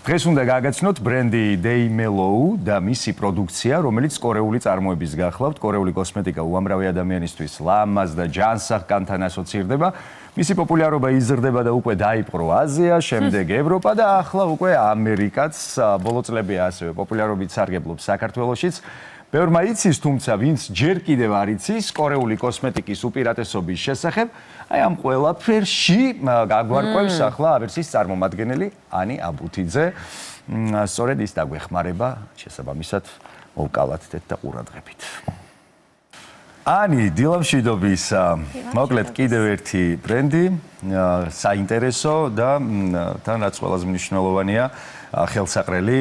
დღეს უნდა გაგაცნოთ ბრენდი Daymellow და მისი პროდუქცია, რომელიც კორეული წარმოების გახლავთ. კორეული კოსმეტიკა უამრავი ადამიანისთვის ლამაზ და ჯანსაღკანთან ასოცირდება. მისი პოპულარობა იზრდება და უკვე დაიპყრო აზია, შემდეგ ევროპა და ახლა უკვე ამერიკაც. ბოლო წლებია ასევე პოპულარობით სარგებლობს საქართველოშიც. ბევრმა იცის, თუმცა ვინც ჯერ კიდევ არ იცის კორეული კოსმეტიკის უპირატესობის შესახებ, აი ამ ყველაფერში გაგვარკვევს ახლა ავერსის წარმომადგენელი ანი აბუთიძე. სწორედ ის დაგვეხმარება, შესაბამისად მოვკალათდეთ და ყურადღებით. ანი, დილამშვიდობის, მოკლედ კიდევ ერთი ბრენდი, საინტერესო და თან რაც ყველაზე მნიშვნელოვანია, ხელსაყრელი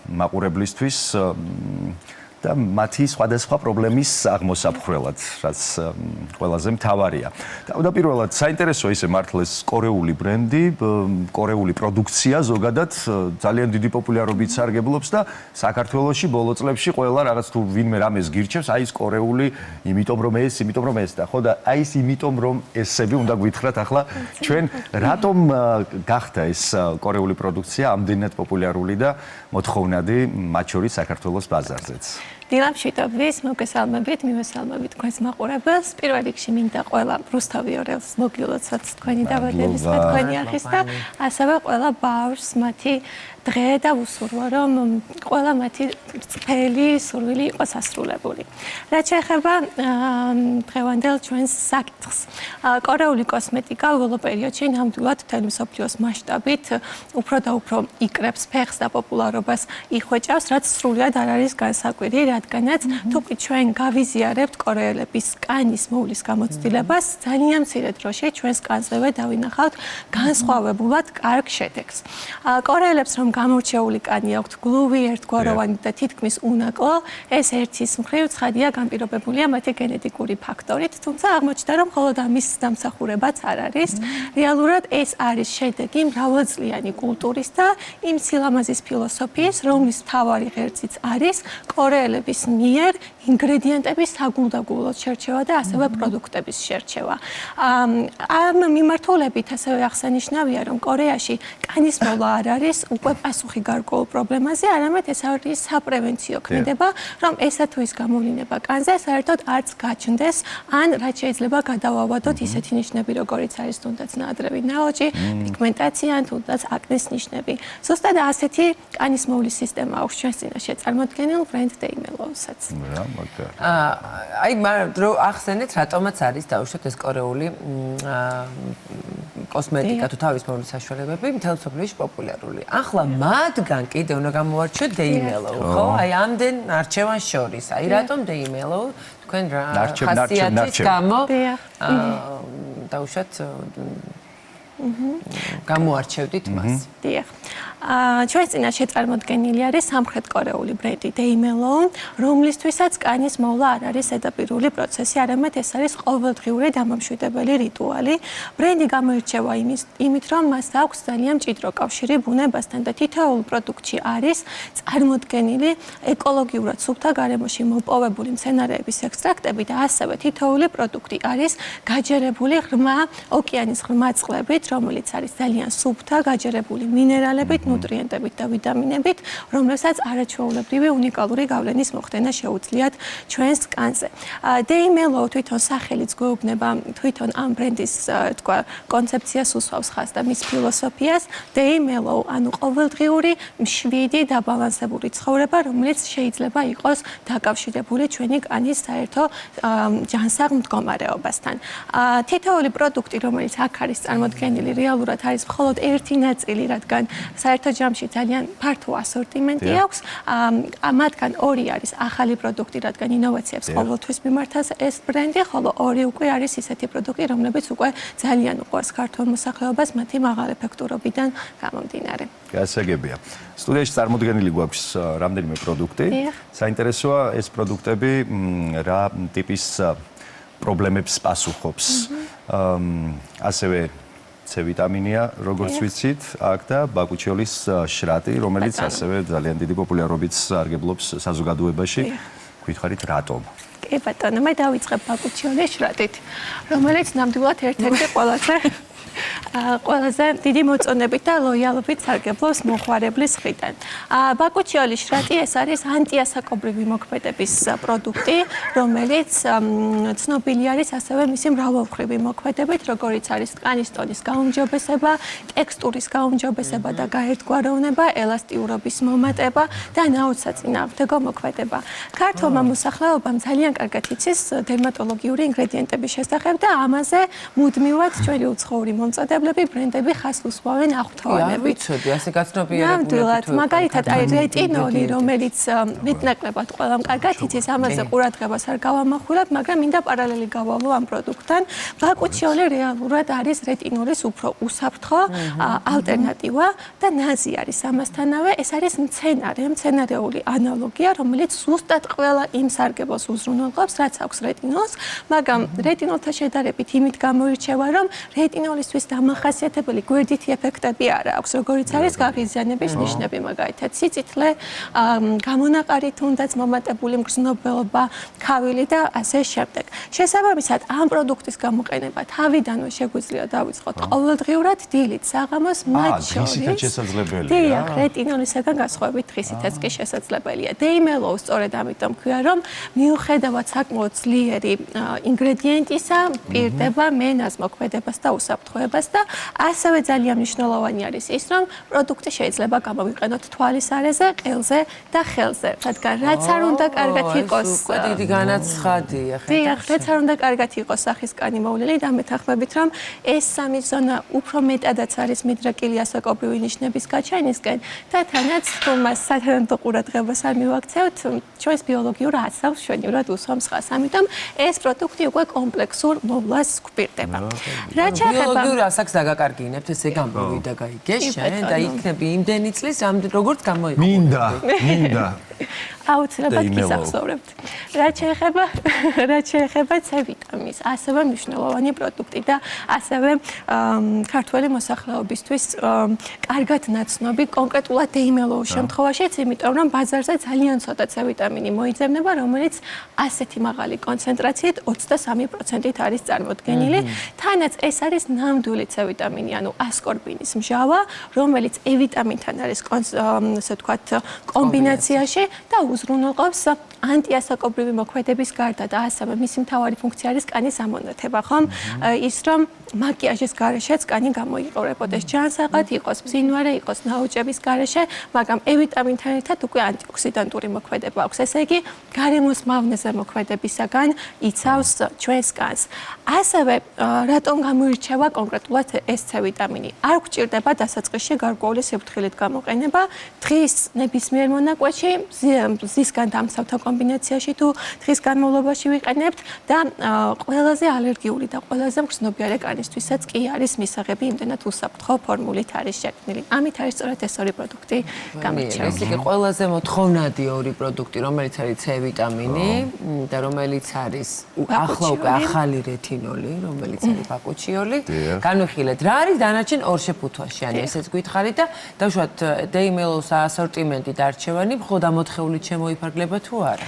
მაყურებლისთვის და მათი სხვადასხვა პრობლემის აღმოსაფხრელად, რაც ყველაზე მთავარია. თავდაპირველად საინტერესოა ისე მართლაც კორეული ბრენდი, კორეული პროდუქცია ზოგადად ძალიან დიდი პოპულარობით სარგებლობს და საქართველოში ბოლო წლებში ყველა რაღაც თუ ვინმე რამეს გირჩევს, აი ეს კორეული, იმიტომ რომ ეს და ხო და აი ეს იმიტომ რომ ესები უნდა გვითხრათ ახლა ჩვენ რატომ გახდა ეს კორეული პროდუქცია ამდენად პოპულარული და მოთხოვნადი მათ შორის საქართველოს ბაზარზეც. დილამშვიდობის, მოგესალმებით, მივესალმებით თქვენს მაყურებელს. პირველ რიგში მინდა ყველა რუსთავი ორელს მოგილოცოთ თქვენი დაბადების დღე, თქვენი არხის და ასევე ყველა ბავშვს მათი დღე და უსურვო, რომ ყველა მათი წელი სურვილი იყოს ასრულებული. რაც შეეხება დღევანდელ ჩვენს საკითხს. კორეული კოსმეტიკა ბოლო პერიოდში ნამდვილად მთელი მსოფლიოს მასშტაბით უფრო და უფრო იკრებს ფეხს და პოპულარობას იხვეჭავს, რაც სრულად არ არის განსაკვირი, რადგანაც თუკი ჩვენ გავიზიარებთ კორეელების კანის მოვლის გამოცდილებას, ძალიან მცირე დროში ჩვენს კანზევე დავინახავთ განსხვავებულად კარგ შედეგს. კორეელებს რომ გამორჩეული კანი აქვთ გლუვი, ერთგვაროვანი და თითქმის უნაკლო, ეს ერთის მხრივ ცხადია განპირობებულია მათი გენეტიკური ფაქტორით, თუმცა აღმოჩნდა რომ მხოლოდ ამის დამსახურებაც არ არის. რეალურად ეს არის შედეგი მრავალწლიანი კულტურის და იმ სილამაზის ფილოსოფიის, რომლის მთავარი ღერძიც არის კორეელების მიერ ინგრედიენტების საგულდაგულოდ შერჩევა და ასევე პროდუქტების შერჩევა. ამ მიმართულებით ასევე აღსანიშნავია, რომ კორეაში კანის მოვლა არ არის უკვე პასუხი გარკვეულ პრობლემაზე, არამედ ეს არის საპრევენციო ქმედება, რომ ესა თუ ის გამოვლინება კანზე საერთოდ არც გაჩნდეს, ან რაც შეიძლება გადავავადოთ ისეთი ნიშნები, როგორიც არის თუნდაც ნაადრევი ნაოჭი, პიგმენტაცია, ან თუნდაც აკნეს ნიშნები. ზუსტად ასეთი კანის მოვლის სისტემა აქვს ჩვენს წინაშე წარმოდგენილ ბრენდ Daymellow-საც. აი, ახსენეთ, რატომაც არის დაუშვათ ეს კორეული კოსმეტიკა თუ თავის მოვლის საშუალებები მთელ მსოფლიოში პოპულარული. ახლა მათგან კიდე უნდა გამოვარჩიოთ Daymellow, ხო? აი, ამდენ არჩევანს შორის. აი, რატომ Daymellow თქვენ რა ხასიათის გამო დაუშვათ გამოარჩევდით მას. დიახ. ჩვენს წინაშე წარმოდგენილი არის სამხრეთ კორეული ბრენდი Daymellow, რომლისთვისაც კანის მოვლა არ არის ზედაპირული პროცესი, არამედ ეს არის ყოველდღიური დამამშვიდებელი რიტუალი. ბრენდი გამოირჩევა იმით, რომ მას აქვს ძალიან მჭიდრო კავშირი ბუნებასთან და თითოეულ პროდუქტში არის წარმოდგენილი ეკოლოგიურად სუფთა გარემოში მოპოვებული მცენარეების ექსტრაქტები და ასევე თითოეული პროდუქტი არის გაჯერებული ღრმა ოკეანის ღრმა წყლებით, რომელიც არის ძალიან სუფთა, გაჯერებული მინერალებით, ნუტრიენტებით და ვიტამინებით, რომლებსაც არაჩვეულებრივი უნიკალური გავლენის მოხდენა შეუძლიათ ჩვენს კანზე. Daymellow თვითონ სახელიც გვეუბნება თვითონ ამ ბრენდის თქვა კონცეფციას უსვავს ხაზს და მის ფილოსოფიას. Daymellow, ანუ ყოველდღიური მშვიდი დაბალანსებული ცხოვრება, რომელიც შეიძლება იყოს დაკავშირებული ჩვენი კანის საერთო ჯანსაღ მდგომარეობასთან. თითოეული პროდუქტი, რომელიც აქ არის წარმოდგენილი, რეალურად არის მხოლოდ ერთი ნაწილი, რადგან საერთო ჯამში ძალიან ფართო ასორტიმენტი აქვს. მათგან ორი არის ახალი პროდუქტი, რადგან ინოვაციებს ყოველთვის მიმართავს ეს ბრენდი, ხოლო ორი უკვე არის ისეთი პროდუქტი, რომლებიც უკვე ძალიან უყვარს ქართულ მოსახლეობას მათი მაღალი ეფექტურობიდან გამომდინარე. გასაგებია. სტუდიაში წარმოდგენილი გვაქვს რამდენიმე პროდუქტი. საინტერესოა ეს პროდუქტები რა ტიპის პრობლემებს პასუხობს. ასევე C ვიტამინია, როგორც ვიცით, აქ და ბაკუჩიოლის შრატი, რომელიც ასევე ძალიან დიდი პოპულარობით სარგებლობს საზოგადოებაში. გითხარით რატომ? კი ბატონო, მე დავიწყებ ბაკუჩიოლის შრატით, რომელიც ნამდვილად ერთ-ერთი ყველაზე ყველაზე დიდი მოწონებით და ლოიალობით სარგებლობს მოხარებლის მხრიდან. ბაკუჩიოლის შრატი ეს არის ანტიასაკობრივი მოქმედების პროდუქტი, რომელიც ცნობილი არის ასევე მისი მრავალმხრივი მოქმედებით, როგორიც არის ტკანის ტონის გაუმჯობესება, ტექსტურის გაუმჯობესება და გაერთგვაროვნება, ელასტიურობის მომატება და ნაოწსაწინააღმდეგო მოქმედება. ქართულმა მოსახლეობამ ძალიან კარგად იცის დერმატოლოგიური ინგრედიენტების შესახებ და ამაზე მუდმივად ჩვენი უცხოური მომწოდებლები, ბრენდები ხას უსვამენ აღფრთოვანებით. ვიცოდი, ასე გაცნობიერებული. ნამდვილად, მაგალითად, აი რეტინოლი, რომელიც მეტნაკლებად ყველამ კარგად იცის, ამაზე ყურადღებას არ გავამახვილებ, მაგრამ მინდა პარალელი გავალო ამ პროდუქტთან. ბაკუჩიოლი რეალურად არის რეტინოლის უფრო უსაფრთხო ალტერნატივა და ნაზი არის ამასთანავე. ეს არის მცენარეული ანალოგია, რომელიც ზუსტად ყველა იმ სარგებლოს უზრუნველყოფს, რაც აქვს რეტინოლს, მაგრამ რეტინოლთან შედარებით იმით გამოირჩევა, რომ რეტინოლისთვის დამახასიათებელი გვერდითი ეფექტები არ აქვს, როგორიც არის გაღიზიანების ნიშნები, მაგალითად, სიწითლე, გამონაყარი თუნდაც მომატებული მგრძნობელობა, ქავილი და ასე შემდეგ. შესაბამისად, ამ პროდუქტის გამოყენება თავიდანვე შეგვიძლია დავიწყოთ ყოველდღიურად დილით, საღამოს, მათ შორის. დღისითაც შესაძლებელია. დიახ, რეტინოლისაგან განსხვავებით დღისითაც კი შესაძლებელია. Deimelo სწორედ ამიტომ ქვია, რომ მიუხედავად საკმაოდ ძლიერი ინგრედიენტისა, პირდება მენას მოქმედებას და უსაფრთხოებას და ასევე ძალიან მნიშვნელოვანი არის ის, რომ პროდუქტი შეიძლება გამოვიყენოთ თვალის არეზე, ყელზე და ხელზე. რადგან რაც არ უნდა კარგად იყოს, დიდი განაცხადია. დიახ, რაც არ უნდა კარგად იყოს სახის კანი მოვლილი და მეთანხმებით, რომ ეს სამი ზონა უფრო მეტადაც არის მიდრეკილი ასაკობრივი ნიშნების გაჩენისკენ და თანაც თუ მას სათანადო ყურადღებას არ მივაქცევთ, ჩვენს ბიოლოგიურ ასავს შვენივრად უსვამს ხას. ამიტომ ეს პროდუქტი უკვე კომპლექსურ მოვლას გვპირდება. რაც შეეხება ბიოლოგიურ ასაკს დაგაკარგინებთ, ესე გამოვიდა გაიგე შენ და იქნები იმდენი წლის, როგორც გამოიყო. მინდა. აუცილებლად გისახსოვრებთ. რაც შეეხება C ვიტამინს, ასევე მნიშვნელოვანი პროდუქტი და ასევე ქართველი მოსახლეობისთვის კარგად ნაცნობი კონკრეტულად Deimelo-ს შემთხვევაშიც, იმიტომ რომ ბაზარზე ძალიან ცოტა C ვიტამინი მოიძებნება, რომელიც ასეთი მაღალი კონცენტრაციით 23%-ით არის წარმოდგენილი. თანაც ეს არის ნამდვილი C ვიტამინი, ანუ ასკორბინის მჟავა, რომელიც E ვიტამინთან არის ასე ვთქვათ კომბინაციაში და უზრუნველყოფს ანტიასაკობრივი მოქმედების გარდა და ასევე მისი მთავარი ფუნქცია არის კანის ამონათება, ხომ? ის რომ მაკიაჟის გარეშეც კანი გამოიყურებოდეს ჯანსაღად, იყოს მძინვარე, იყოს ნაოჭების გარეშე, მაგრამ E ვიტამინთან ერთად უკვე ანტიოქსიდანტური მოქმედება აქვს. ესე იგი, გარემოს მავნეზე მოქმედებისაგან იცავს ჩვენს კანს. ასევე რატომ გამოირჩევა კონკრეტულად ეს C ვიტამინი? არ გვჭირდება დასაწყისში გარკვეული სიფრთხილით გამოყენება, დღის ნებისმიერ მონაკვეთში, მზისგან დამცავთა კომბინაციაში თუ დღის განმავლობაში ვიყენებთ და ყველაზე ალერგიული და ყველაზე მგრძნობიარე კანისთვისაც კი არის მისაღები იმდენად უსაფრთხო ფორმულით არის შექმნილი. ამით არის სწორედ ეს ორი პროდუქტი გამორჩეული. ეს იგი ყველაზე მოთხოვნადი ორი პროდუქტი, რომელიც არის C ვიტამინი და რომელიც არის ახლა უკვე ახალი რეტინოლი, რომელიც არის ბაკუჩიოლი. განვიხილეთ, რა არის დანარჩენ ორ შეფუთვაში, ანუ ესეც გითხარით და დავუშვათ Deimelo-ს ასორტიმენტი დარჩევანი, მხოლოდ ამოთხეულით შემოიფარგლება თუ არა?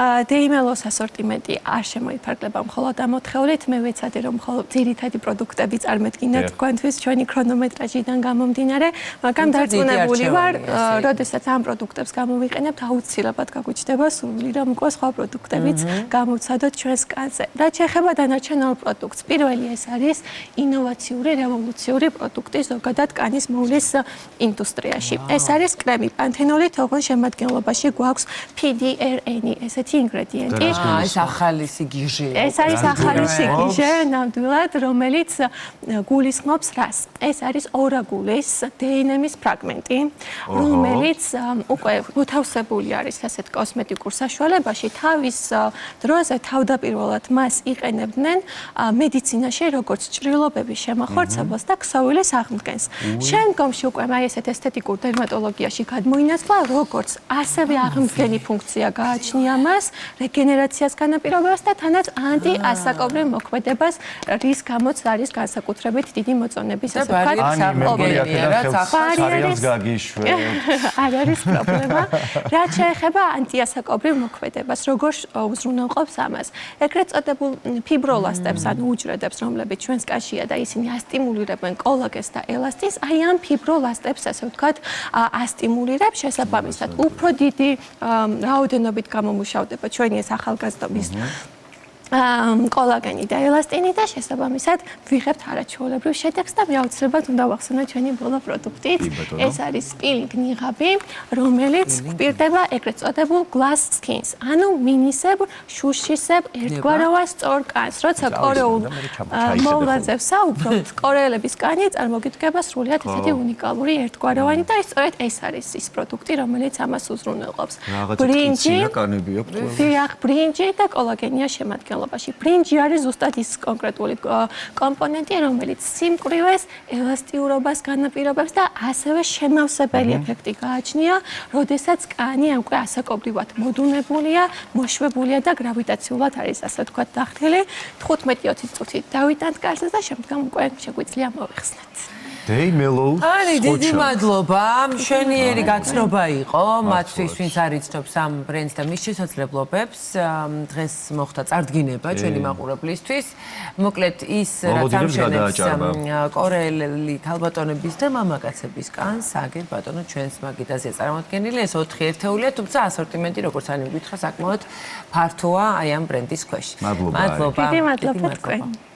Deimelo-ს ასორტიმენტი არ შემოიფარგლება მხოლოდ ამოთხეულით, მე ვეცადე რომ მხოლოდ ძირითადი პროდუქტები წარმედგინოთ თქვენთვის ჩვენი ქრონომეტრაჟიდან გამომდინარე, მაგრამ დარწმუნებული ვარ, როდესაც ამ პროდუქტებს გამოვიყენებთ, აუცილებლად გაგვიჩნდება სურვილი, რომ უკვე სხვა პროდუქტებიც გამოვცადოთ ჩვენს კანზე. რაც შეეხება დანარჩენ ორ პროდუქტს, პირველი ეს არის ინოვაციური, რევოლუციური პროდუქტი ზოგადად კანის მოვლის ინდუსტრიაში. ეს არის კრემი პანთენოლი, თოღონ შემადგენლობაში გვაქვს PDRN-ი, ესეთი ინგრედიენტი. ეს ახალი სიგიჟე. ეს არის ახალი სიგიჟე, ნამდვილად, რომელიც გულისხმობს რას? ეს არის ორაგულის DNM-ის ფრაგმენტი, რომელიც უკვე მოთავსებული არის ასეთ კოსმეტიკურ საშუალებაში. თავის დროზე თავდაპირველად მას იყენებდნენ მედიცინაში, როგორც ჭრილობების შემახორცებას და ქსოვილის აღმდგენს. შემდგომში უკვე აი ესეთ ესთეტიკურ დერმატოლოგიაში გადმოინაცვლა, როგორც ასევე აღმდგენი ფუნქცია გააჩნია მას ფორმას, რეგენერაციას განაპირობებს და თანაც ანტიასაკობრივ მოქმედებას, რის გამოც არის განსაკუთრებით დიდი მოწონების ასე ვთქვათ. არ არის პრობლემა. რაც შეეხება ანტიასაკობრივ მოქმედებას, როგორ უზრუნველყოფს ამას. ეგრეთ წოდებულ ფიბროლასტებს, ანუ უჯრედებს, რომლებიც ჩვენს კაშია და ისინი ასტიმულირებენ კოლაგენს და ელასტინს, აი ამ ფიბროლასტებს, ასე ვთქვათ, ასტიმულირებს შესაბამისად. უფრო დიდი რაოდენობით გამომუშავდება ჩვენი ეს ახალგაზრდობის კოლაგენი და ელასტინი და შესაბამისად ვიღებთ არაჩვეულებრივ შედეგს და მე აუცილებლად უნდა ვახსენო ჩვენი ბოლო პროდუქტით. ეს არის სპილინგ ნიღაბი, რომელიც გვპირდება ეგრეთ წოდებულ glass skins, ანუ მინისებრ, შუშისებრ, ერთგვაროვან სწორ კანს. როცა კორეულ მოვლენზე ვსაუბრობთ, კორეელების კანი წარმოგიდგება სრულიად ესეთი უნიკალური ერთგვაროვანი და სწორედ ეს არის ის პროდუქტი, რომელიც ამას უზრუნველყოფს. ბრინჯი, ბრინჯი და კოლაგენია შემადგენლობაში. ბრინჯი არის ზუსტად ის კონკრეტული კომპონენტი, რომელიც სიმკვრივეს, ელასტიურობას განაპირობებს და ასევე შემავსებელი ეფექტი გააჩნია, როდესაც კანი უკვე ასაკობრივად მოდუნებულია, მოშვებულია და გრავიტაციულად არის ასე ვთქვათ დახრილი. 15-20 წუთით დავიტანთ კარზე და შემდგომ უკვე შეგვიძლია მოვიხსნათ. Day-Mellow. Ani, დიდი მადლობა. მშვენიერი გაცნობა იყო მათთვის, ვინც არ იცნობს ამ ბრენდს და მის შესაძლებლობებს. დღეს მოხდა წარდგინება ჩვენი მაყურებლისთვის. მოკლედ ის რაც ამშვენებს კორეელი ქალბატონების და მამაკაცების კანს, აგერ ბატონო ჩვენს მაგიდაზია წარმოადგენილი ეს 4 ერთეულია, თუმცა ასორტიმენტი როგორც ani მიგითხრა საკმაოდ ფართოა აი ამ ბრენდის ქვეშ. მადლობა. დიდი მადლობა თქვენ.